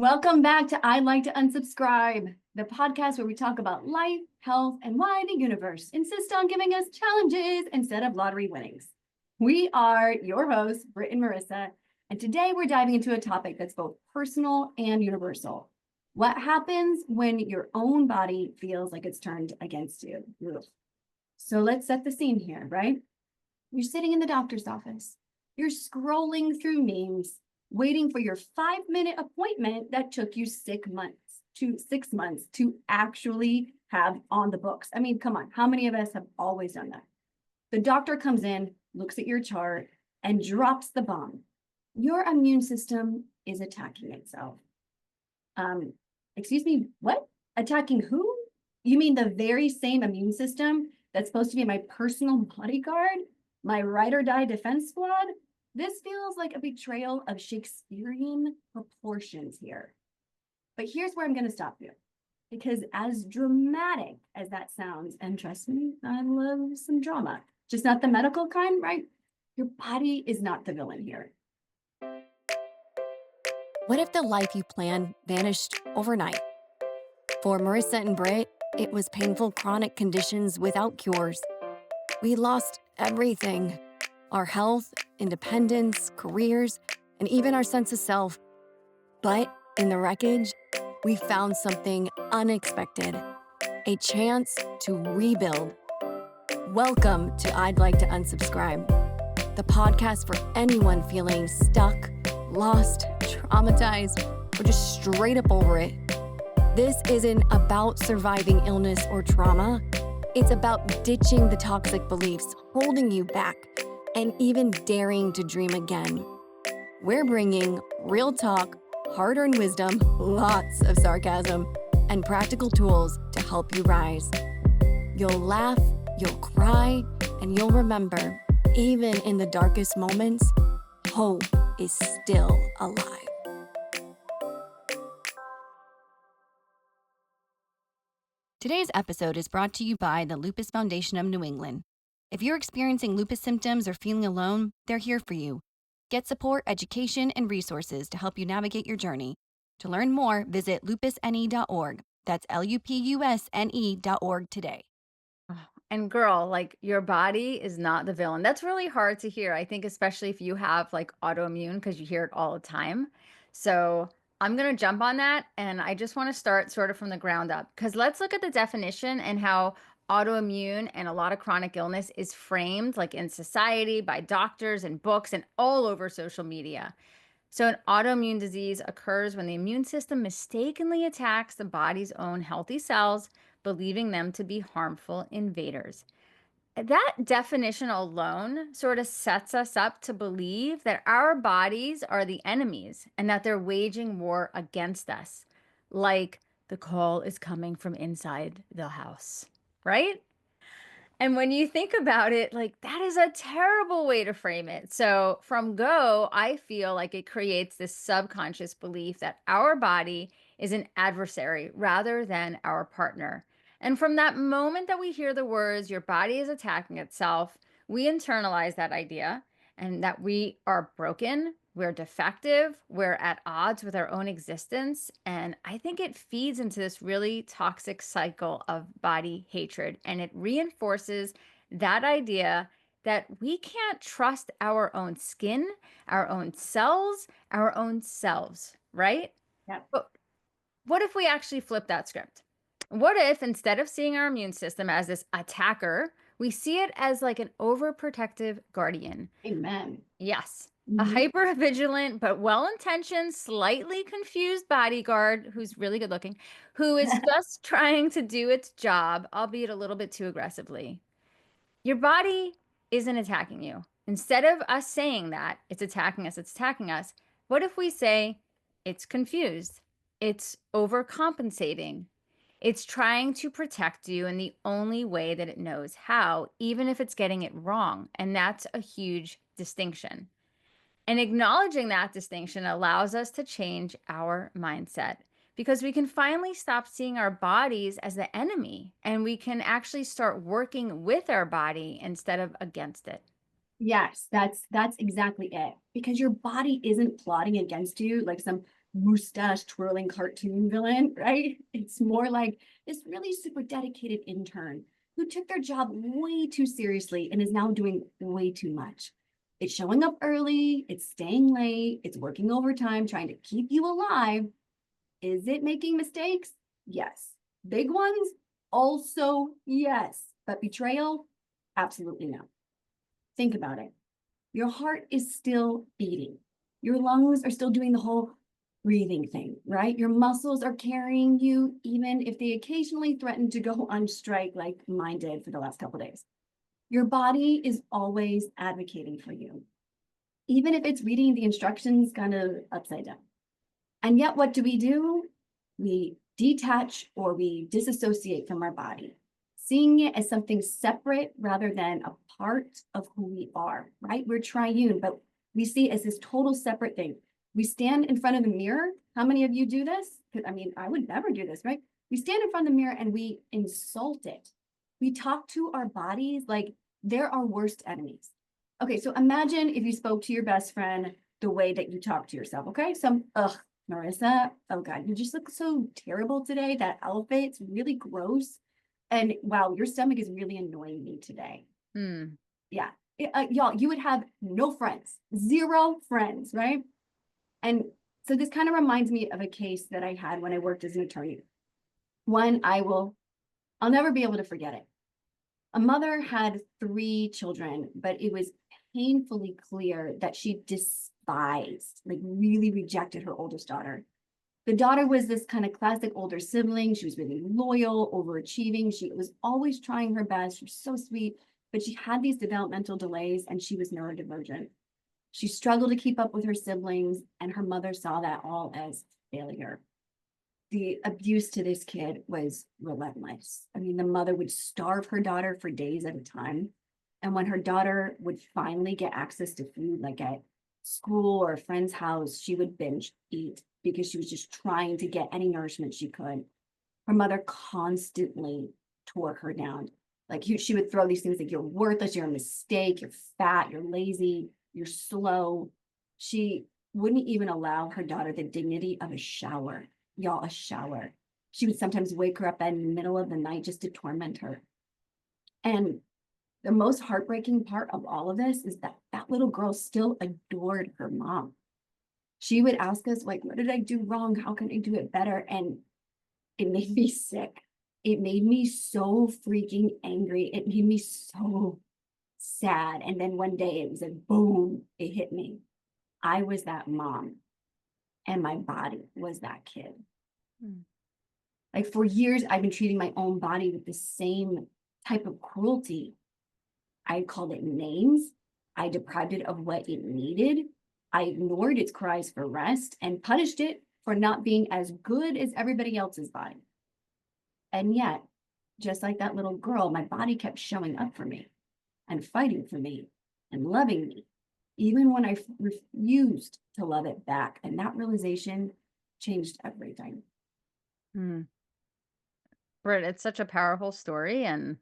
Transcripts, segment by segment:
Welcome back to I'd Like to Unsubscribe, the podcast where we talk about life, health, and why the universe insists on giving us challenges instead of lottery winnings. We are your hosts, Britt and Marissa, and today we're diving into a topic that's both personal and universal. What happens when your own body feels like it's turned against you? Ugh. So let's set the scene here, right? You're sitting in the doctor's office. You're scrolling through memes, waiting for your 5-minute appointment that took you 6 months to actually have on the books. I mean, come on, how many of us have always done that? The doctor comes in, looks at your chart, and drops the bomb. Your immune system is attacking itself. Excuse me, what? Attacking who? You mean the very same immune system that's supposed to be my personal bodyguard? My ride or die defense squad? This feels like a betrayal of Shakespearean proportions here. But here's where I'm going to stop you. Because as dramatic as that sounds, and trust me, I love some drama, just not the medical kind, right? Your body is not the villain here. What if the life you planned vanished overnight? For Marissa and Britt, it was painful chronic conditions without cures. We lost everything: our health, independence, careers, and even our sense of self. But in the wreckage, we found something unexpected: a chance to rebuild. Welcome to I'd Like to Unsubscribe, the podcast for anyone feeling stuck, lost, traumatized, or just straight up over it. This isn't about surviving illness or trauma. It's about ditching the toxic beliefs holding you back and even daring to dream again. We're bringing real talk, hard-earned wisdom, lots of sarcasm, and practical tools to help you rise. You'll laugh, you'll cry, and you'll remember, even in the darkest moments, hope is still alive. Today's episode is brought to you by the Lupus Foundation of New England. If you're experiencing lupus symptoms or feeling alone, they're here for you. Get support, education, and resources to help you navigate your journey. To learn more, visit lupusne.org. That's lupusne.org today. And girl, like, your body is not the villain. That's really hard to hear. I think especially if you have like autoimmune, because you hear it all the time. So I'm going to jump on that. And I just want to start sort of from the ground up, because let's look at the definition and how autoimmune and a lot of chronic illness is framed like in society by doctors and books and all over social media. So an autoimmune disease occurs when the immune system mistakenly attacks the body's own healthy cells, believing them to be harmful invaders. That definition alone sort of sets us up to believe that our bodies are the enemies and that they're waging war against us, like the call is coming from inside the house, right? And when you think about it, like, that is a terrible way to frame it. So from go, I feel like it creates this subconscious belief that our body is an adversary rather than our partner. And from that moment that we hear the words, your body is attacking itself, we internalize that idea and that we are broken, we're defective, we're at odds with our own existence. And I think it feeds into this really toxic cycle of body hatred. And it reinforces that idea that we can't trust our own skin, our own cells, our own selves, right? Yeah. But what if we actually flip that script? What if instead of seeing our immune system as this attacker, we see it as like an overprotective guardian? Amen. Yes. A hyper-vigilant but well-intentioned, slightly confused bodyguard who's really good looking, who is just trying to do its job, albeit a little bit too aggressively. Your body isn't attacking you. Instead of us saying that it's attacking us, it's attacking us, what if we say it's confused, it's overcompensating, it's trying to protect you in the only way that it knows how, even if it's getting it wrong? And that's a huge distinction. And acknowledging that distinction allows us to change our mindset, because we can finally stop seeing our bodies as the enemy and we can actually start working with our body instead of against it. Yes, that's exactly it. Because your body isn't plotting against you like some mustache twirling cartoon villain, right? It's more like this really super dedicated intern who took their job way too seriously and is now doing way too much. It's showing up early, it's staying late, it's working overtime, trying to keep you alive. Is it making mistakes? Yes. Big ones? Also, yes. But betrayal? Absolutely no. Think about it. Your heart is still beating. Your lungs are still doing the whole breathing thing, right? Your muscles are carrying you, even if they occasionally threaten to go on strike like mine did for the last couple of days. Your body is always advocating for you, even if it's reading the instructions kind of upside down. And yet, what do? We detach or we disassociate from our body, seeing it as something separate rather than a part of who we are, right? We're triune, but we see it as this total separate thing. We stand in front of the mirror. How many of you do this? I mean, I would never do this, right? We stand in front of the mirror and we insult it. We talk to our bodies like they're our worst enemies. Okay, so imagine if you spoke to your best friend the way that you talk to yourself, okay? Ugh, Marissa, oh God, you just look so terrible today. That outfit's really gross. And wow, your stomach is really annoying me today. Hmm. Yeah. Y'all, you would have no friends, zero friends, right? And so this kind of reminds me of a case that I had when I worked as an attorney. One I'll never be able to forget it. A mother had 3 children, but it was painfully clear that she despised, like really rejected her oldest daughter. The daughter was this kind of classic older sibling. She was really loyal, overachieving. She was always trying her best. She was so sweet, but she had these developmental delays and she was neurodivergent. She struggled to keep up with her siblings, and her mother saw that all as failure. The abuse to this kid was relentless. I mean, the mother would starve her daughter for days at a time. And when her daughter would finally get access to food, like at school or a friend's house, she would binge eat because she was just trying to get any nourishment she could. Her mother constantly tore her down. Like she would throw these things like, you're worthless, you're a mistake, you're fat, you're lazy, you're slow. She wouldn't even allow her daughter the dignity of a shower. Y'all, a shower. She would sometimes wake her up in the middle of the night just to torment her. And the most heartbreaking part of all of this is that that little girl still adored her mom. She would ask us, like, what did I do wrong? How can I do it better? And it made me sick. It made me so freaking angry. It made me so sad. And then one day it was like, boom, it hit me. I was that mom, and my body was that kid. Hmm. Like for years, I've been treating my own body with the same type of cruelty. I called it names. I deprived it of what it needed. I ignored its cries for rest and punished it for not being as good as everybody else's body. And yet, just like that little girl, my body kept showing up for me and fighting for me and loving me, even when I refused to love it back. And that realization changed everything. Hmm. Britt, it's such a powerful story, and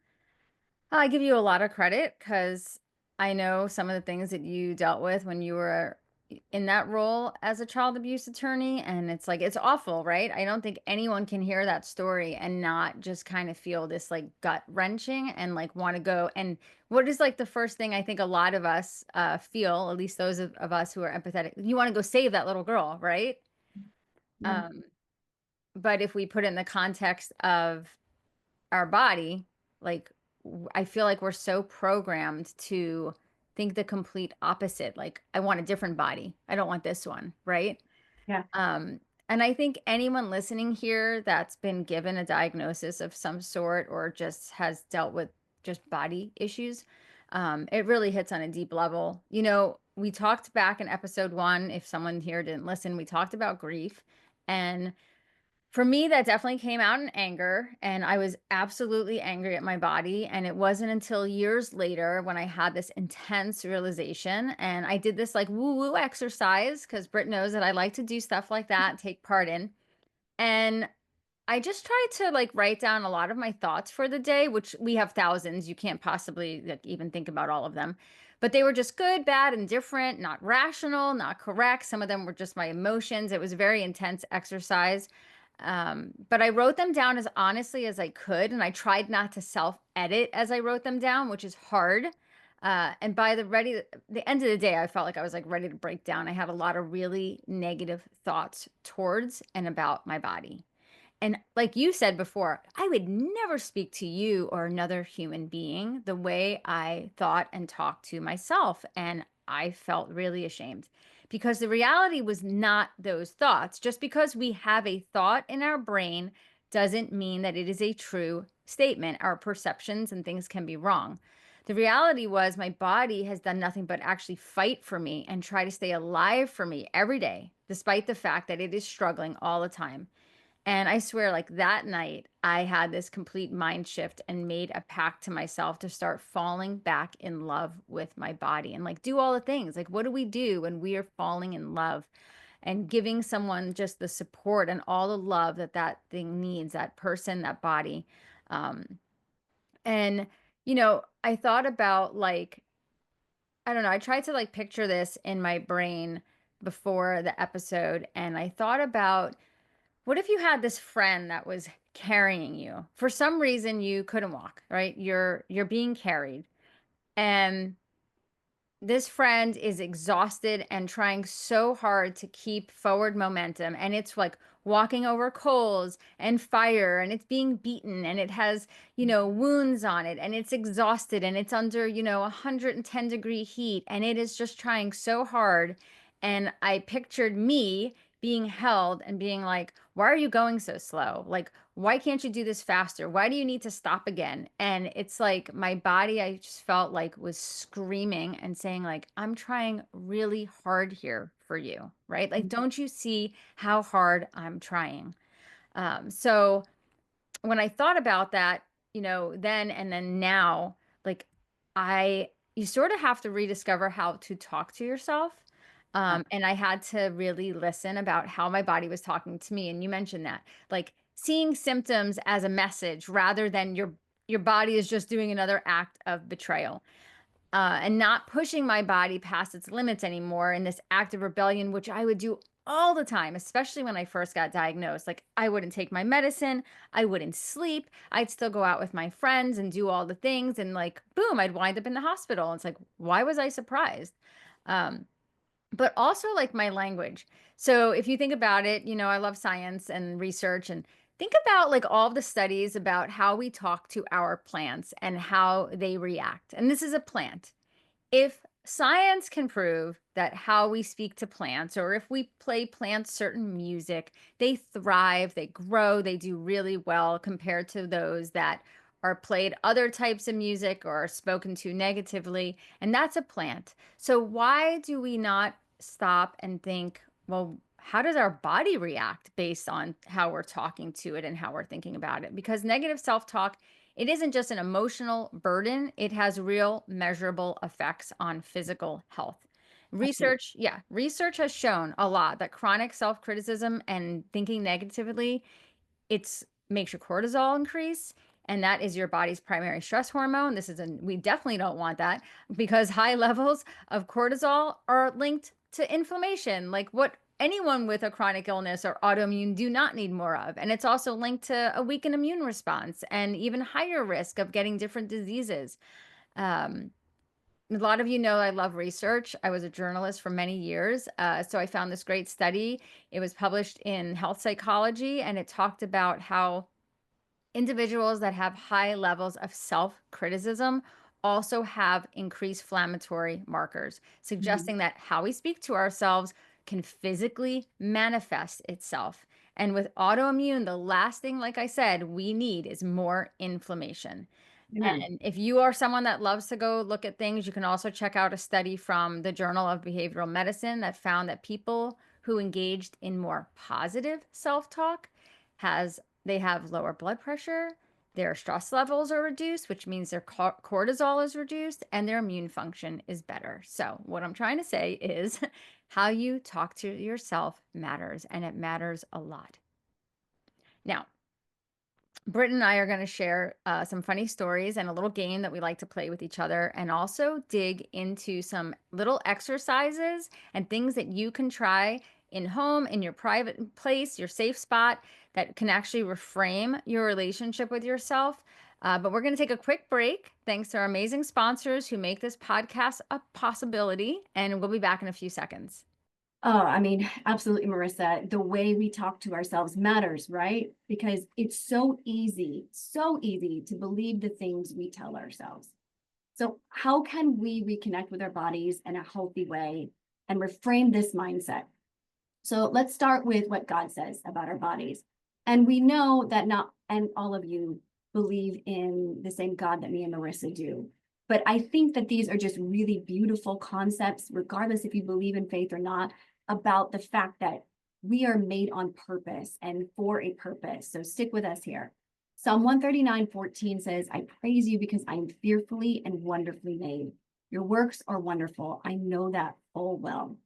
I give you a lot of credit because I know some of the things that you dealt with when you were in that role as a child abuse attorney. And it's like, it's awful, right? I don't think anyone can hear that story and not just kind of feel this like gut wrenching and like want to go. And what is like the first thing I think a lot of us feel, at least those of us who are empathetic, you want to go save that little girl, right? Yeah. Um, but if we put it in the context of our body, like I feel like we're so programmed to think the complete opposite. Like I want a different body. I don't want this one, right? Yeah. Um, and I think anyone listening here that's been given a diagnosis of some sort or just has dealt with just body issues, it really hits on a deep level. You know, we talked back in episode 1, if someone here didn't listen, we talked about grief. And for me, that definitely came out in anger, and I was absolutely angry at my body. And it wasn't until years later when I had this intense realization, and I did this like woo woo exercise because Britt knows that I like to do stuff like that, take part in. And I just tried to like write down a lot of my thoughts for the day, which we have thousands. You can't possibly like, even think about all of them. but they were just good, bad, and different, not rational, not correct. Some of them were just my emotions. It was a very intense exercise. But I wrote them down as honestly as I could, and I tried not to self-edit as I wrote them down, which is hard. And by the end of the day, I felt like I was like ready to break down. I had a lot of really negative thoughts towards and about my body. And like you said before, I would never speak to you or another human being the way I thought and talked to myself. And I felt really ashamed because the reality was not those thoughts. Just because we have a thought in our brain doesn't mean that it is a true statement. Our perceptions and things can be wrong. The reality was my body has done nothing but actually fight for me and try to stay alive for me every day, despite the fact that it is struggling all the time. And I swear, like that night, I had this complete mind shift and made a pact to myself to start falling back in love with my body and like do all the things. Like, what do we do when we are falling in love and giving someone just the support and all the love that that thing needs, that person, that body? Um, and, I thought about like, I don't know, I tried to like picture this in my brain before the episode. And I thought about, what if you had this friend that was carrying you? For some reason you couldn't walk, right? You're being carried. And this friend is exhausted and trying so hard to keep forward momentum, and it's like walking over coals and fire, and it's being beaten, and it has wounds on it, and it's exhausted, and it's under 110-degree heat, and it is just trying so hard. And I pictured me being held and being like, why are you going so slow? Like, why can't you do this faster? Why do you need to stop again? And it's like my body, I just felt like was screaming and saying like, I'm trying really hard here for you, right? Like, don't you see how hard I'm trying? So when I thought about that, then and then now, like you sort of have to rediscover how to talk to yourself. And I had to really listen about how my body was talking to me. And you mentioned that, like seeing symptoms as a message rather than your body is just doing another act of betrayal. And not pushing my body past its limits anymore in this act of rebellion, which I would do all the time, especially when I first got diagnosed. Like, I wouldn't take my medicine, I wouldn't sleep, I'd still go out with my friends and do all the things. And, like, boom, I'd wind up in the hospital. It's like, why was I surprised? Um, but also, like, my language. So, if you think about it, I love science and research, and think about like all the studies about how we talk to our plants and how they react. And this is a plant. If science can prove that how we speak to plants, or if we play plants certain music, they thrive, they grow, they do really well compared to those that are played other types of music or are spoken to negatively, and that's a plant. So why do we not stop and think, well, how does our body react based on how we're talking to it and how we're thinking about it? Because negative self-talk, it isn't just an emotional burden, it has real measurable effects on physical health. Research has shown a lot that chronic self-criticism and thinking negatively, it's makes your cortisol increase, and that is your body's primary stress hormone. We definitely don't want that, because high levels of cortisol are linked to inflammation, like what anyone with a chronic illness or autoimmune do not need more of. And it's also linked to a weakened immune response and even higher risk of getting different diseases. Um, a lot of I love research. I was a journalist for many years. So I found this great study. It was published in Health Psychology, and it talked about how individuals that have high levels of self-criticism also have increased inflammatory markers, Mhm. suggesting that how we speak to ourselves can physically manifest itself. And with autoimmune, the last thing, like I said, we need is more inflammation. Amen. And if you are someone that loves to go look at things, you can also check out a study from the Journal of Behavioral Medicine that found that people who engaged in more positive self-talk they have lower blood pressure, their stress levels are reduced, which means their cortisol is reduced, and their immune function is better. So what I'm trying to say is how you talk to yourself matters, and it matters a lot. Now, Britt and I are going to share some funny stories and a little game that we like to play with each other, and also dig into some little exercises and things that you can try in home, in your private place, your safe spot that can actually reframe your relationship with yourself. But we're going to take a quick break, thanks to our amazing sponsors who make this podcast a possibility, and we'll be back in a few seconds. Oh, I mean, absolutely, Marissa. The way we talk to ourselves matters, right? Because it's so easy to believe the things we tell ourselves. So, how can we reconnect with our bodies in a healthy way and reframe this mindset? So, let's start with what God says about our bodies. And we know that not, and all of you believe in the same God that me and Marissa do. But I think that these are just really beautiful concepts, regardless if you believe in faith or not, about the fact that we are made on purpose and for a purpose. So stick with us here. Psalm 139:14 says, I praise you because I am fearfully and wonderfully made. Your works are wonderful. I know that full well.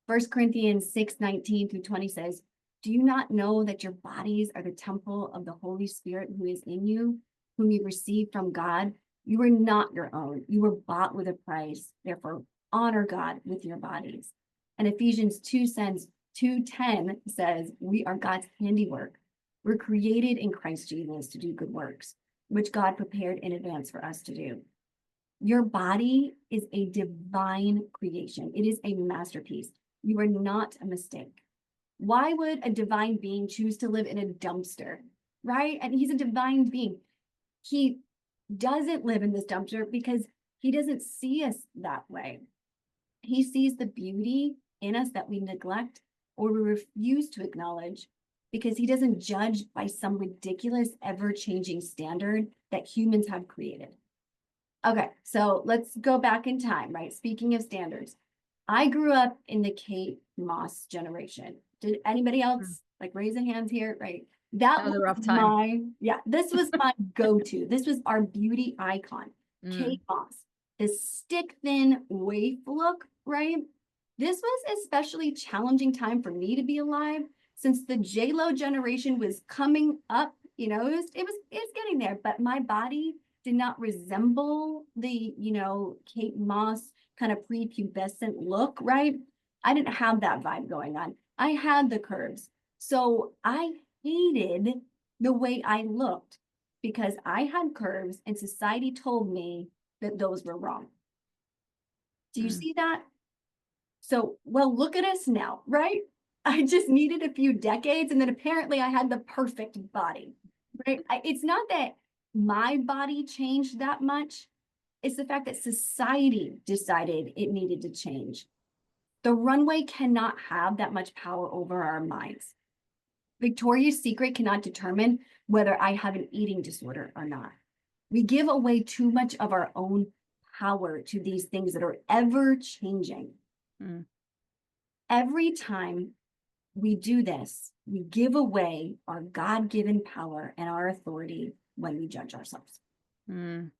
1 Corinthians 6:19-20 says, do you not know that your bodies are the temple of the Holy Spirit who is in you, whom you received from God? You are not your own. You were bought with a price. Therefore, honor God with your bodies. And Ephesians 2:10 says, we are God's handiwork. We're created in Christ Jesus to do good works, which God prepared in advance for us to do. Your body is a divine creation. It is a masterpiece. You are not a mistake. Why would a divine being choose to live in a dumpster, right? And he's a divine being. He doesn't live in this dumpster because he doesn't see us that way. He sees the beauty in us that we neglect or we refuse to acknowledge because he doesn't judge by some ridiculous, ever-changing standard that humans have created. Okay, so let's go back in time, right? Speaking of standards, I grew up in the Kate Moss generation. Did anybody else like raise a hand here? Right. That That was was a rough time. this was my go-to. This was our beauty icon, Mm. Kate Moss. This stick thin waif look, right? This was especially challenging time for me to be alive since the J-Lo generation was coming up, it was getting there, but my body did not resemble the, Kate Moss kind of prepubescent look, right? I didn't have that vibe going on. I had the curves. So I hated the way I looked because I had curves and society told me that those were wrong. Do you Mm. see that? So, well, look at us now, right? I just needed a few decades and then apparently I had the perfect body, right? It's not that my body changed that much. It's the fact that society decided it needed to change. The runway cannot have that much power over our minds. Victoria's Secret cannot determine whether I have an eating disorder or not. We give away too much of our own power to these things that are ever changing. Mm. Every time we do this, we give away our God-given power and our authority when we judge ourselves. Mm.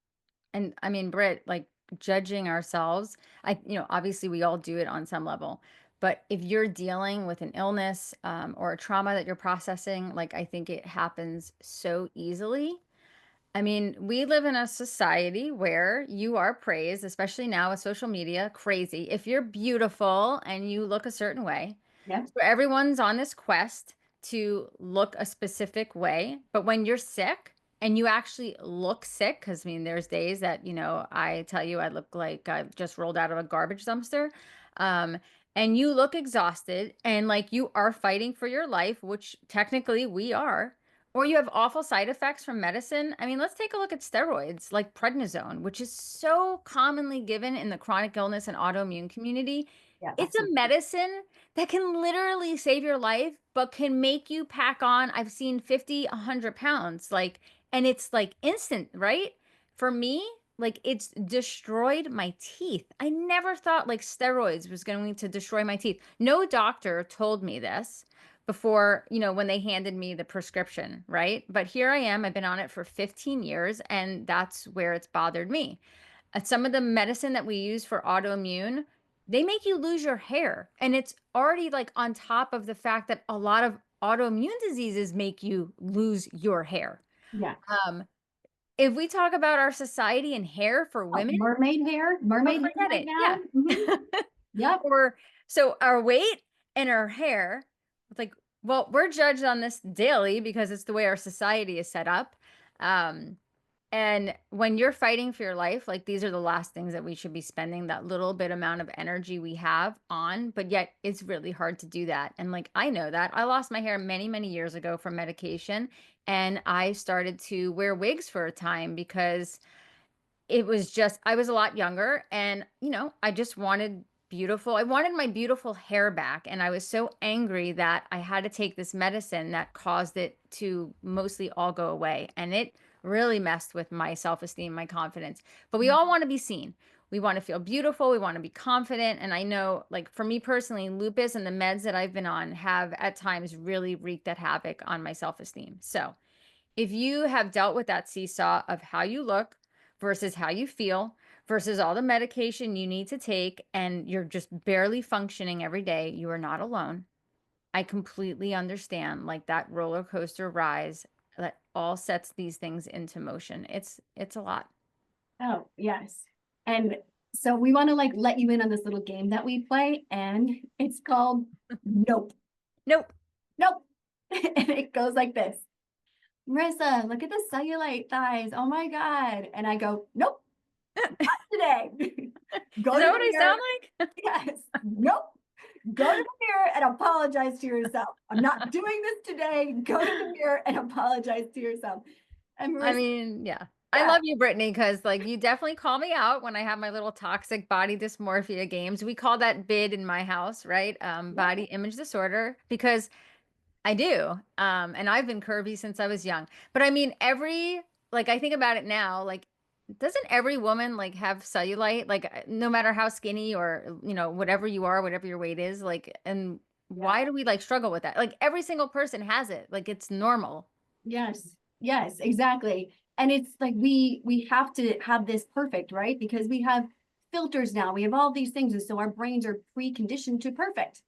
And I mean, Britt, like judging ourselves, obviously we all do it on some level. But if you're dealing with an illness or a trauma that you're processing, like I think it happens so easily. I mean, we live in a society where you are praised, especially now with social media, crazy. If you're beautiful and you look a certain way, Yeah. so everyone's on this quest to look a specific way, but when you're sick and you actually look sick, because I mean, there's days that, I tell you I look like I just rolled out of a garbage dumpster. Um, and you look exhausted and like you are fighting for your life, which technically we are, or you have awful side effects from medicine. I mean, let's take a look at steroids like prednisone, which is so commonly given in the chronic illness and autoimmune community. Yeah, It's a absolutely. medicine that can literally save your life, but can make you pack on. I've seen 50, 100 pounds. Like, and it's like instant, right? For me, like it's destroyed my teeth. I never thought like steroids was going to destroy my teeth. No doctor told me this before, when they handed me the prescription, right? But here I am. I've been on it for 15 years, and that's where it's bothered me. Some of the medicine that we use for autoimmune, they make you lose your hair. And it's already like on top of the fact that a lot of autoimmune diseases make you lose your hair. Yeah. Um, if we talk about our society and hair for Oh, women, mermaid hair, oh, mermaid hair forget right it. now. Yeah. Mhm. Yep. Or so our weight and our hair, it's like, well, we're judged on this daily because it's the way our society is set up. Um, and when you're fighting for your life, like these are the last things that we should be spending that little bit amount of energy we have on, but yet it's really hard to do that. And like I know that. I lost my hair many, many years ago from medication, and I started to wear wigs for a time because it was just I was a lot younger and, I just wanted I wanted my beautiful hair back, and I was so angry that I had to take this medicine that caused it to mostly all go away, and it really messed with my self-esteem, my confidence. But we all want to be seen. We want to feel beautiful, we want to be confident, and I know like for me personally, lupus and the meds that I've been on have at times really wreaked that havoc on my self-esteem. So, if you have dealt with that seesaw of how you look versus how you feel versus all the medication you need to take and you're just barely functioning every day, you are not alone. I completely understand like that roller coaster rise that all sets these things into motion. It's a lot. Oh, yes. And so we want to like let you in on this little game that we play, and it's called Nope. Nope. Nope. And it goes like this. Marissa, look at the cellulite thighs. Oh my God. And I go, nope, not today. Go Is to that the what I mirror. sound like? Yes. Nope. Go to the mirror and apologize to yourself. I'm not doing this today. Go to the mirror and apologize to yourself. And I Marissa, mean, yeah. I yeah, love you, Brittany, because like you definitely call me out when I have my little toxic body dysmorphia games. We call that BID in my house, right? yeah, Body image disorder, because I do. And I've been curvy since I was young. But I mean, like I think about it now, like doesn't every woman like have cellulite, like no matter how skinny or, whatever you are, whatever your weight is, like, and yeah. why do we like struggle with that? Like every single person has it. Like it's normal. Yes, yes, exactly. And it's like we have to have this perfect, right? Because we have filters now. We have all these things. And so our brains are preconditioned to perfect,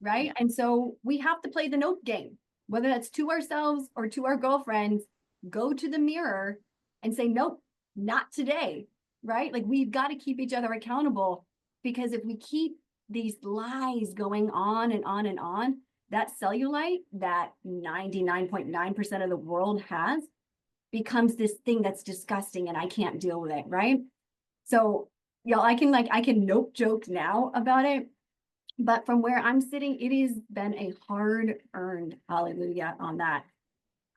right? Yeah. And so we have to play the note game, whether that's to ourselves or to our girlfriends, go to the mirror and say, nope, not today, right? Like we've got to keep each other accountable, because if we keep these lies going on and on and on, that cellulite that 99.9% of the world has becomes this thing that's disgusting and I can't deal with it, right? So, y'all, I can nope joke now about it, but from where I'm sitting, it has been a hard earned hallelujah on that.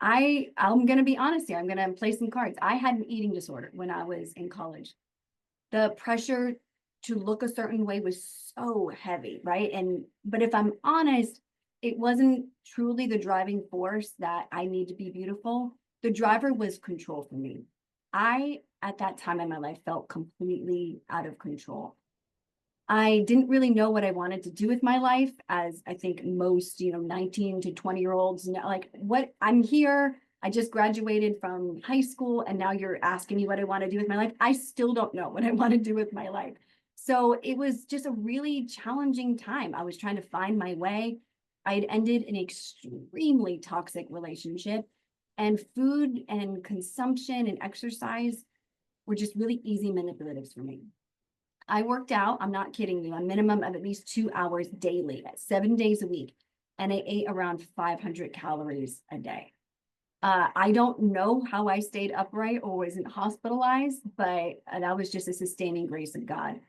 I'm gonna be honest here. I'm gonna play some cards. I had an eating disorder when I was in college. The pressure to look a certain way was so heavy, right? And but if I'm honest, it wasn't truly the driving force that I need to be beautiful. The driver was control for me. I, at that time in my life, felt completely out of control. I didn't really know what I wanted to do with my life, as I think most, 19 to 20-year-olds know, like what I'm here. I just graduated from high school and now you're asking me what I want to do with my life. I still don't know what I want to do with my life. So it was just a really challenging time. I was trying to find my way. I had ended an extremely toxic relationship, and food and consumption and exercise were just really easy manipulatives for me. I worked out, I'm not kidding you, a minimum of at least 2 hours daily, 7 days a week. And I ate around 500 calories a day. I don't know how I stayed upright or wasn't hospitalized, but that was just a sustaining grace of God.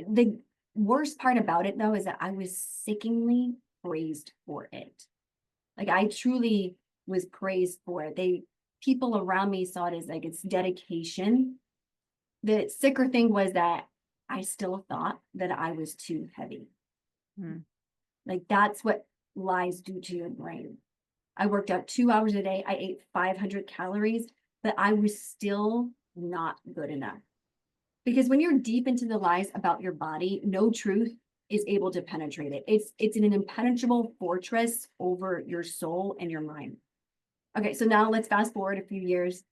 The worst part about it, though, is that I was sickeningly praised for it. Like I truly was praised for it. People around me saw it as like it's dedication. The sicker thing was that I still thought that I was too heavy. Hmm. Like that's what lies do to your brain. I worked out 2 hours a day. I ate 500 calories, but I was still not good enough. Because when you're deep into the lies about your body, no truth is able to penetrate it. It's an impenetrable fortress over your soul and your mind. Okay, so now let's fast forward a few years.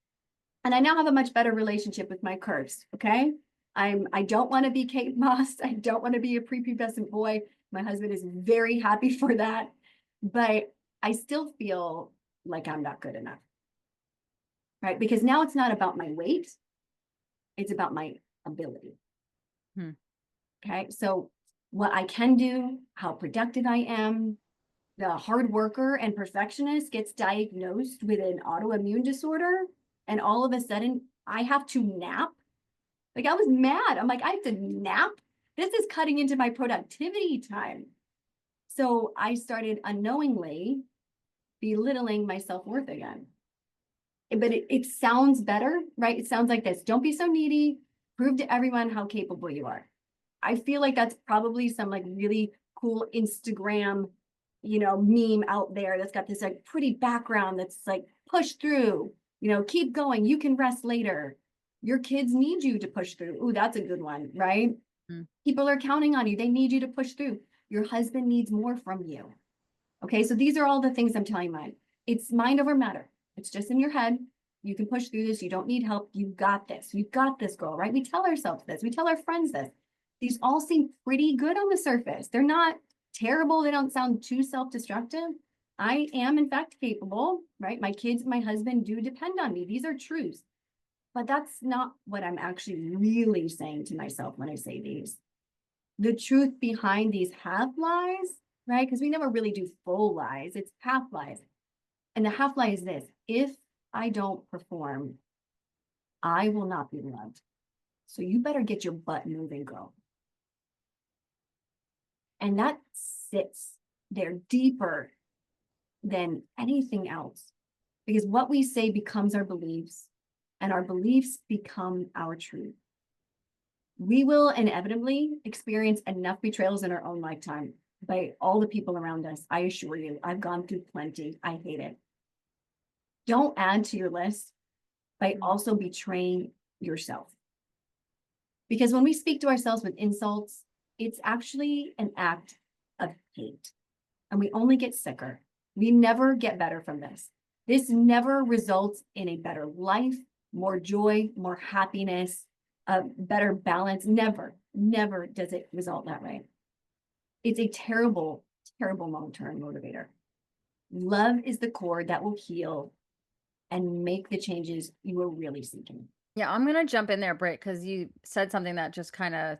And I now have a much better relationship with my curves. Okay. I don't want to be Kate Moss. I don't want to be a prepubescent boy. My husband is very happy for that. But I still feel like I'm not good enough. right? Because now it's not about my weight, it's about my ability. Hmm. Okay. So what I can do, how productive I am, the hard worker and perfectionist gets diagnosed with an autoimmune disorder. And all of a sudden I have to nap. Like I was mad. I'm like, I have to nap. This is cutting into my productivity time. So I started unknowingly belittling my self-worth again. But it sounds better, right? It sounds like this. Don't be so needy. Prove to everyone how capable you are. I feel like that's probably some like really cool Instagram, meme out there that's got this like pretty background that's like push through, keep going. You can rest later. Your kids need you to push through. Ooh, that's a good one, right? Hmm. People are counting on you. They need you to push through. Your husband needs more from you. Okay, so these are all the things I'm telling mine. It's mind over matter. It's just in your head. You can push through this. You don't need help. You got this. You got this, girl, right? We tell ourselves this. We tell our friends this. These all seem pretty good on the surface. They're not terrible. They don't sound too self-destructive. I am, in fact, capable, right? My kids, my husband do depend on me. These are truths. But that's not what I'm actually really saying to myself when I say these. The truth behind these half lies, right? Because we never really do full lies, it's half lies. And the half lie is this: if I don't perform, I will not be loved. So you better get your butt moving, girl. And that sits there deeper than anything else because what we say becomes our beliefs, and our beliefs become our truth. We will inevitably experience enough betrayals in our own lifetime by all the people around us. I assure you, I've gone through plenty. I hate it. Don't add to your list by also betraying yourself. Because when we speak to ourselves with insults, it's actually an act of hate. And we only get sicker. We never get better from this. This never results in a better life, more joy, more happiness, a better balance. Never, never does it result that way. It's a terrible, terrible long-term motivator. Love is the core that will heal and make the changes you are really seeking. Yeah, I'm gonna jump in there, Britt, because you said something that just kind of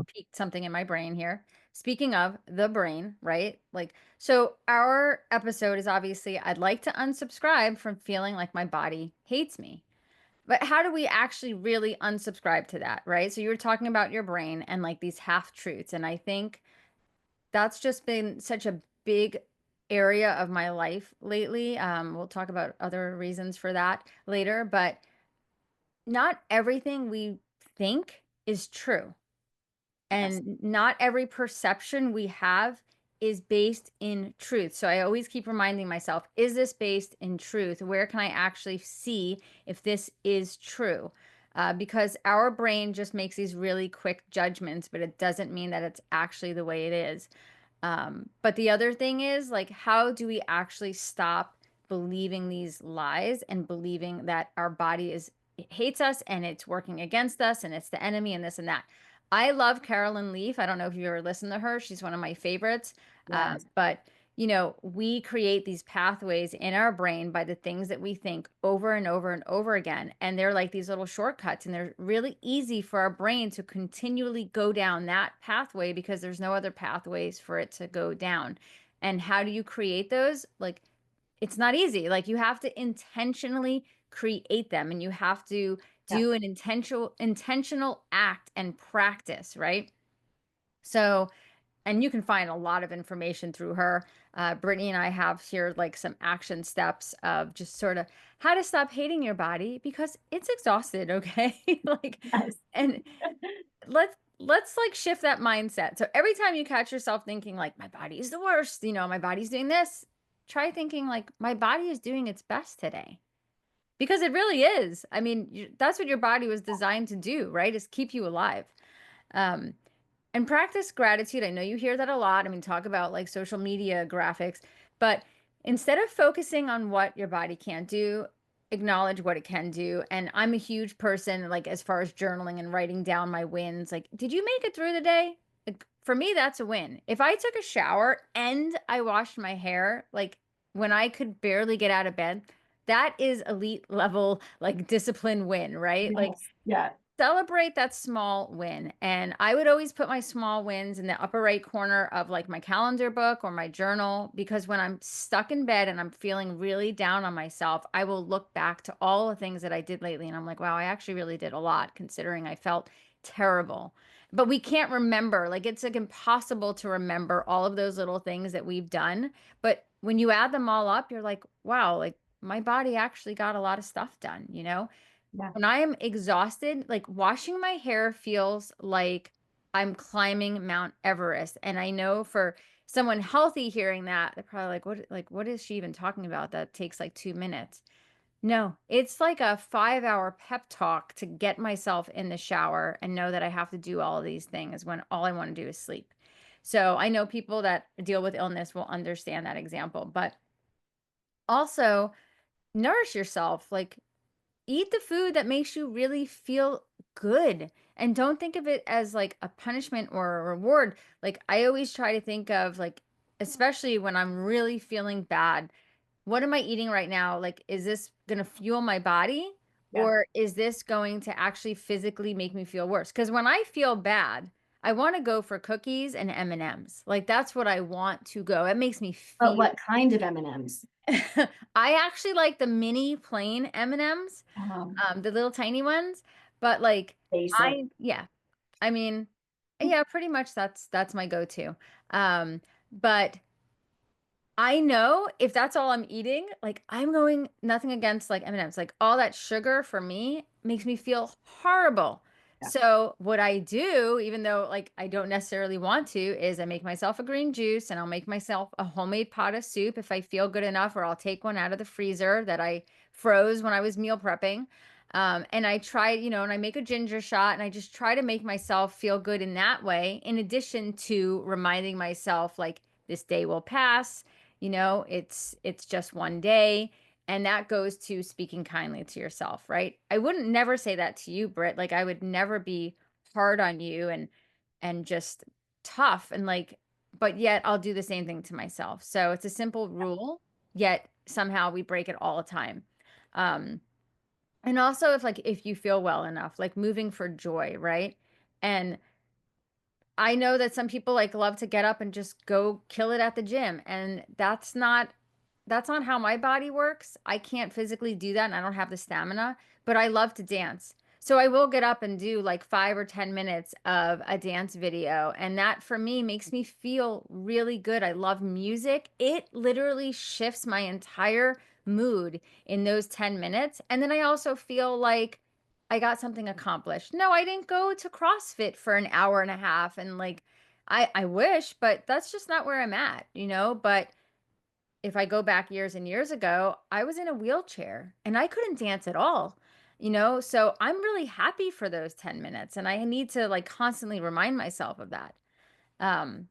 piqued something in my brain here. Speaking of the brain, right? Like, so our episode is obviously I'd like to unsubscribe from feeling like my body hates me. But how do we actually really unsubscribe to that, right? So you were talking about your brain and like these half truths. And I think that's just been such a big area of my life lately. We'll talk about other reasons for that later, but not everything we think is true. Yes. And not every perception we have is based in truth. So I always keep reminding myself, is this based in truth? Where can I actually see if this is true? Because our brain just makes these really quick judgments, but it doesn't mean that it's actually the way it is. But the other thing is, like, how do we actually stop believing these lies and believing that our body is it hates us and it's working against us and it's the enemy and this and that? I love Carolyn Leaf. I don't know if you ever listened to her. She's one of my favorites. Yes. But we create these pathways in our brain by the things that we think over and over and over again. And they're like these little shortcuts, and they're really easy for our brain to continually go down that pathway because there's no other pathways for it to go down. And how do you create those? Like, it's not easy. Like, you have to intentionally create them, and you have to Yeah. do an intentional act and practice, right? So, and you can find a lot of information through her. Brittany and I have here like some action steps of just sort of how to stop hating your body because it's exhausted, okay? Like, Yes. and let's like shift that mindset. So every time you catch yourself thinking like my body is the worst, my body's doing this, try thinking like my body is doing its best today. Because it really is. I mean, that's what your body was designed to do, right? Is keep you alive. Um, and practice gratitude. I know you hear that a lot. I mean, talk about like social media graphics, but instead of focusing on what your body can't do, acknowledge what it can do. And I'm a huge person, like as far as journaling and writing down my wins. Like, did you make it through the day? Like, for me, that's a win. If I took a shower and I washed my hair, like when I could barely get out of bed, that is elite level, like discipline win, right? Like Yes. Yeah. celebrate that small win. And I would always put my small wins in the upper right corner of like my calendar book or my journal, because when I'm stuck in bed and I'm feeling really down on myself, I will look back to all the things that I did lately and I'm like, wow, I actually really did a lot considering I felt terrible. But we can't remember, like it's like impossible to remember all of those little things that we've done. But when you add them all up, you're like, wow, like my body actually got a lot of stuff done, you know? Yeah. When I am exhausted, like washing my hair feels like I'm climbing Mount Everest. And I know for someone healthy hearing that, they're probably like, what is she even talking about? That takes like 2 minutes. No, it's like a 5 hour pep talk to get myself in the shower and know that I have to do all of these things when all I want to do is sleep. So I know people that deal with illness will understand that example, but also nourish yourself. Like eat the food that makes you really feel good, and don't think of it as like a punishment or a reward. Like I always try to think of like, especially when I'm really feeling bad, what am I eating right now? Like, is this going to fuel my body Yeah. or is this going to actually physically make me feel worse? Because when I feel bad, I want to go for cookies and M&Ms. Like that's what I want to go. It makes me But feel what kind of M&Ms? I actually like the mini plain M&Ms, the little tiny ones, but like Basic. yeah, I mean, yeah, pretty much that's my go-to. But I know if that's all I'm eating, like I'm going nothing against like M&Ms, like all that sugar for me makes me feel horrible. Yeah. So what I do, even though like I don't necessarily want to, is I make myself a green juice and I'll make myself a homemade pot of soup if I feel good enough, or I'll take one out of the freezer that I froze when I was meal prepping. And I try, and I make a ginger shot and I just try to make myself feel good in that way, in addition to reminding myself like this day will pass, it's just one day. And that goes to speaking kindly to yourself, right? I wouldn't never say that to you, Britt. Like I would never be hard on you and just tough and like, but yet I'll do the same thing to myself. So it's a simple rule, yet somehow we break it all the time. Um, and also if you feel well enough, like moving for joy, right? And I know that some people like love to get up and just go kill it at the gym, and that's not how my body works. I can't physically do that and I don't have the stamina, but I love to dance. So I will get up and do like 5 or 10 minutes of a dance video, and that for me makes me feel really good. I love music. It literally shifts my entire mood in those 10 minutes. And then I also feel like I got something accomplished. No, I didn't go to CrossFit for an hour and a half and like I wish, but that's just not where I'm at. But if I go back years and years ago, I was in a wheelchair and I couldn't dance at all. So I'm really happy for those 10 minutes and I need to like constantly remind myself of that. Um,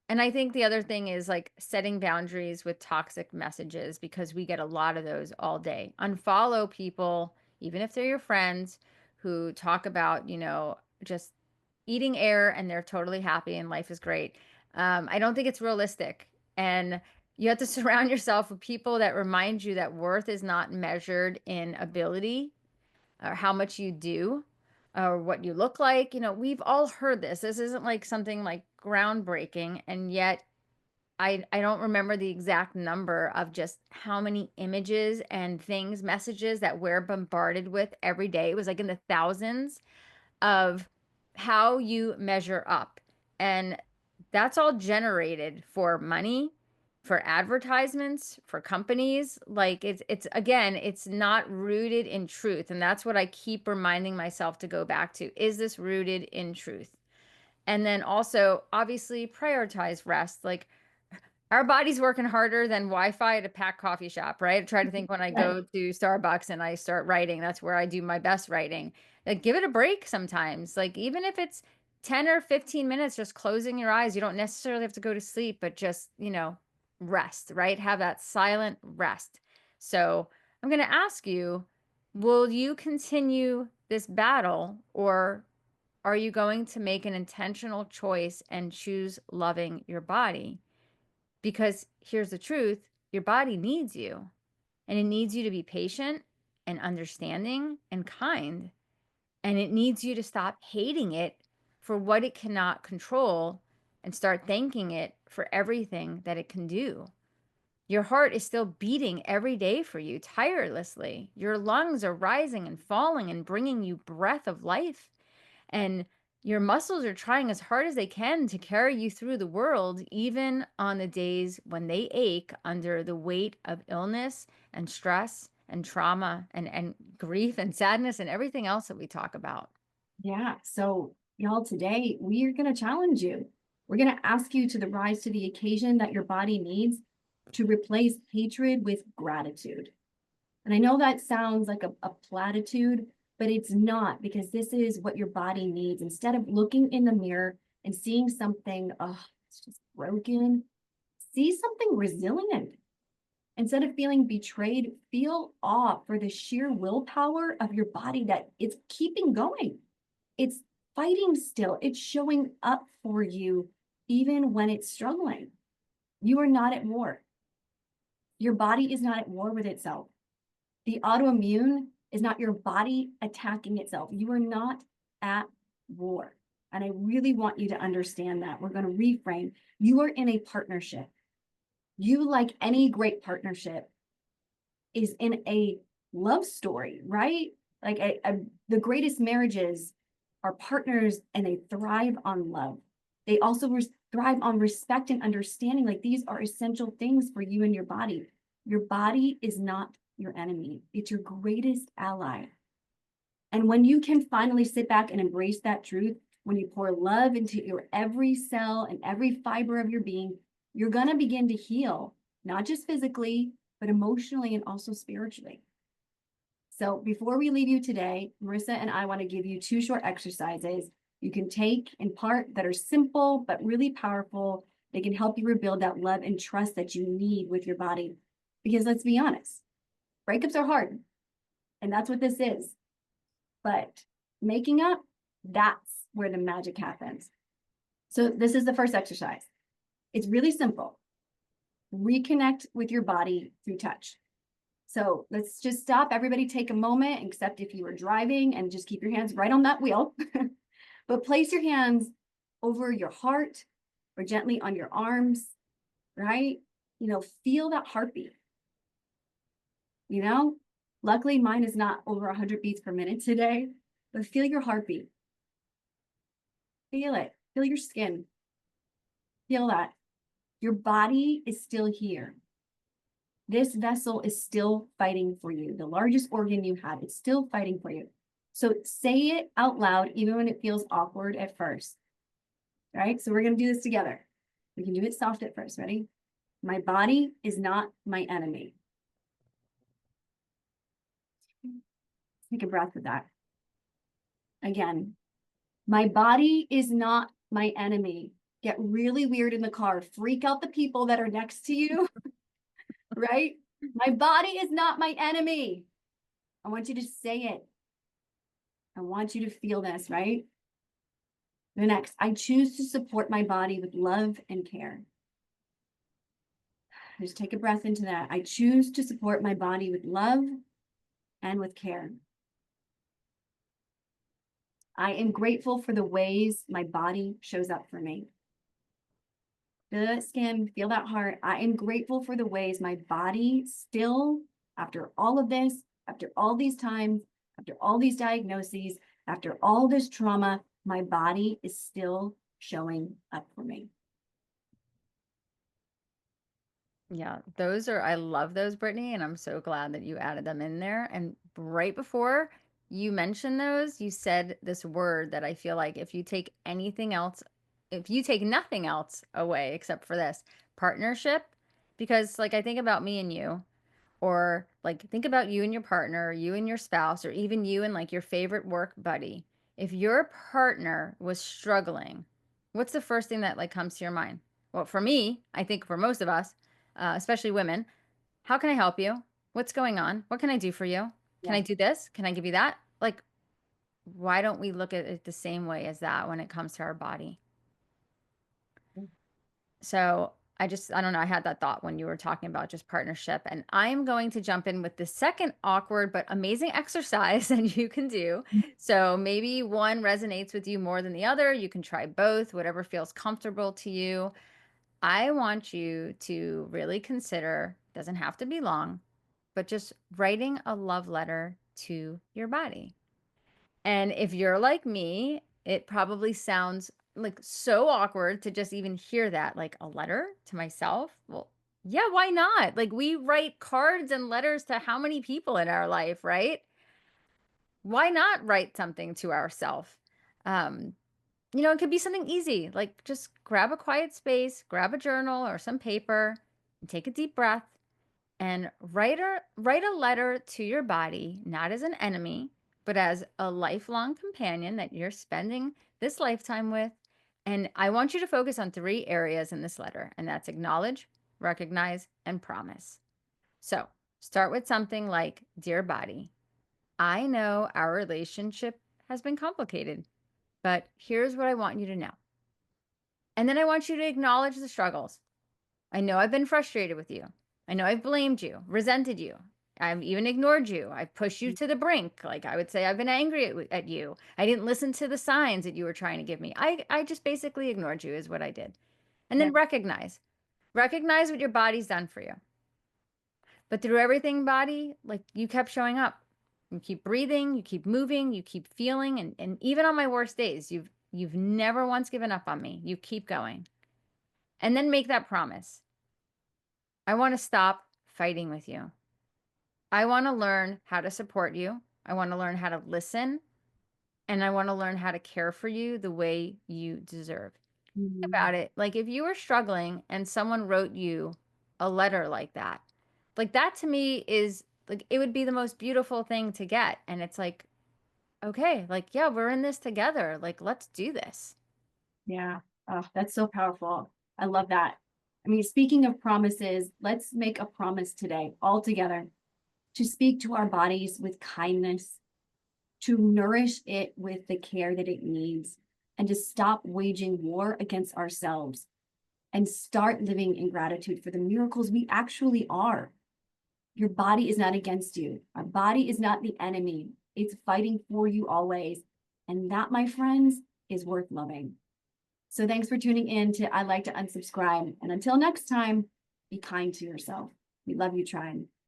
and I think the other thing is like setting boundaries with toxic messages, because we get a lot of those all day. Unfollow people, even if they're your friends, who talk about, just eating air and they're totally happy and life is great. I don't think it's realistic. And you have to surround yourself with people that remind you that worth is not measured in ability or how much you do or what you look like. We've all heard this. This isn't like something like groundbreaking. And yet I don't remember the exact number of just how many images and things, messages that we're bombarded with every day. It was like in the thousands of how you measure up. And that's all generated for money, for advertisements, for companies. Like it's again, it's not rooted in truth. And that's what I keep reminding myself to go back to. Is this rooted in truth? And then also obviously prioritize rest. Like our body's working harder than Wi-Fi at a packed coffee shop, right? I try to think when I Right. go to Starbucks and I start writing, that's where I do my best writing. Like give it a break sometimes. Like even if it's 10 or 15 minutes, just closing your eyes. You don't necessarily have to go to sleep, but just, rest, right? Have that silent rest. So I'm going to ask you, will you continue this battle, or are you going to make an intentional choice and choose loving your body? Because here's the truth, your body needs you. And it needs you to be patient and understanding and kind. And it needs you to stop hating it for what it cannot control and start thanking it for everything that it can do. Your heart is still beating every day for you tirelessly. Your lungs are rising and falling and bringing you breath of life. And your muscles are trying as hard as they can to carry you through the world, even on the days when they ache under the weight of illness and stress and trauma and grief and sadness and everything else that we talk about. Yeah. So, y'all, today we are going to challenge you. We're going to ask you to rise to the occasion that your body needs to replace hatred with gratitude. And I know that sounds like a platitude, but it's not, because this is what your body needs. Instead of looking in the mirror and seeing something, oh, it's just broken, see something resilient. Instead of feeling betrayed, feel awe for the sheer willpower of your body that it's keeping going. It's fighting still. It's showing up for you even when it's struggling. You are not at war. Your body is not at war with itself. The autoimmune is not your body attacking itself. You are not at war. And I really want you to understand that. We're going to reframe. You are in a partnership. You, like any great partnership, is in a love story, right? Like the greatest marriages are partners and they thrive on love. They also thrive on respect and understanding. Like these are essential things for you and your body. Your body is not your enemy. It's your greatest ally. And when you can finally sit back and embrace that truth, when you pour love into your every cell and every fiber of your being, you're going to begin to heal, not just physically, but emotionally and also spiritually. So before we leave you today, Marissa and I want to give you 2 short exercises you can take in part that are simple, but really powerful. They can help you rebuild that love and trust that you need with your body. Because let's be honest, breakups are hard. And that's what this is. But making up, that's where the magic happens. So this is the first exercise. It's really simple. Reconnect with your body through touch. So let's just stop. Everybody take a moment, except if you are driving, and just keep your hands right on that wheel. But place your hands over your heart or gently on your arms, right? Feel that heartbeat. Luckily mine is not over 100 beats per minute today, but feel your heartbeat. Feel it. Feel your skin. Feel that. Your body is still here. This vessel is still fighting for you. The largest organ you have, it's still fighting for you. So say it out loud, even when it feels awkward at first. All right, so we're going to do this together. We can do it soft at first. Ready? My body is not my enemy. Take a breath with that. Again, my body is not my enemy. Get really weird in the car. Freak out the people that are next to you, right? My body is not my enemy. I want you to say it. I want you to feel this, right? The next, I choose to support my body with love and care. Just take a breath into that. I choose to support my body with love and with care. I am grateful for the ways my body shows up for me. Feel that skin, feel that heart. I am grateful for the ways my body still, after all of this, after all these times, after all these diagnoses, after all this trauma, my body is still showing up for me. Yeah, I love those, Brittany, and I'm so glad that you added them in there. And right before you mentioned those, you said this word that I feel like if you take anything else, if you take nothing else away except for this partnership, because like I think about me and you, or like think about you and your partner, or you and your spouse, or even you and like your favorite work buddy. If your partner was struggling, what's the first thing that like comes to your mind? Well, for me, I think for most of us, especially women, how can I help you? What's going on? What can I do for you? Can Yeah. I do this? Can I give you that? Like, why don't we look at it the same way as that when it comes to our body? So I don't know, I had that thought when you were talking about just partnership. And I'm going to jump in with the second awkward but amazing exercise that you can do. So maybe one resonates with you more than the other. You can try both, whatever feels comfortable to you. I want you to really consider, doesn't have to be long, but just writing a love letter to your body. And if you're like me, it probably sounds like so awkward to just even hear that, like a letter to myself. Well, yeah, why not? Like we write cards and letters to how many people in our life, right? Why not write something to ourselves? Um, it could be something easy, like just grab a quiet space, grab a journal or some paper, and take a deep breath and write a letter to your body, not as an enemy, but as a lifelong companion that you're spending this lifetime with. And I want you to focus on three areas in this letter, and that's acknowledge, recognize, and promise. So start with something like, Dear body, I know our relationship has been complicated, but here's what I want you to know. And then I want you to acknowledge the struggles. I know I've been frustrated with you. I know I've blamed you, resented you. I've even ignored you. I've pushed you to the brink. Like I would say, I've been angry at you. I didn't listen to the signs that you were trying to give me. I just basically ignored you, is what I did. And Yeah. then recognize what your body's done for you. But through everything, body, like you kept showing up. You keep breathing, you keep moving, you keep feeling. And even on my worst days, you've never once given up on me. You keep going. And then make that promise. I want to stop fighting with you. I want to learn how to support you. I want to learn how to listen. And I want to learn how to care for you the way you deserve. Think Mhm. about it. Like if you were struggling and someone wrote you a letter like that to me is like, it would be the most beautiful thing to get. And it's like, okay, like, yeah, we're in this together. Like, let's do this. Yeah. Oh, that's so powerful. I love that. I mean, speaking of promises, let's make a promise today, all together, to speak to our bodies with kindness, to nourish it with the care that it needs, and to stop waging war against ourselves and start living in gratitude for the miracles we actually are. Your body is not against you. Our body is not the enemy. It's fighting for you always. And that, my friends, is worth loving. So thanks for tuning in to I Like to Unsubscribe. And until next time, be kind to yourself. We love you, Tribe.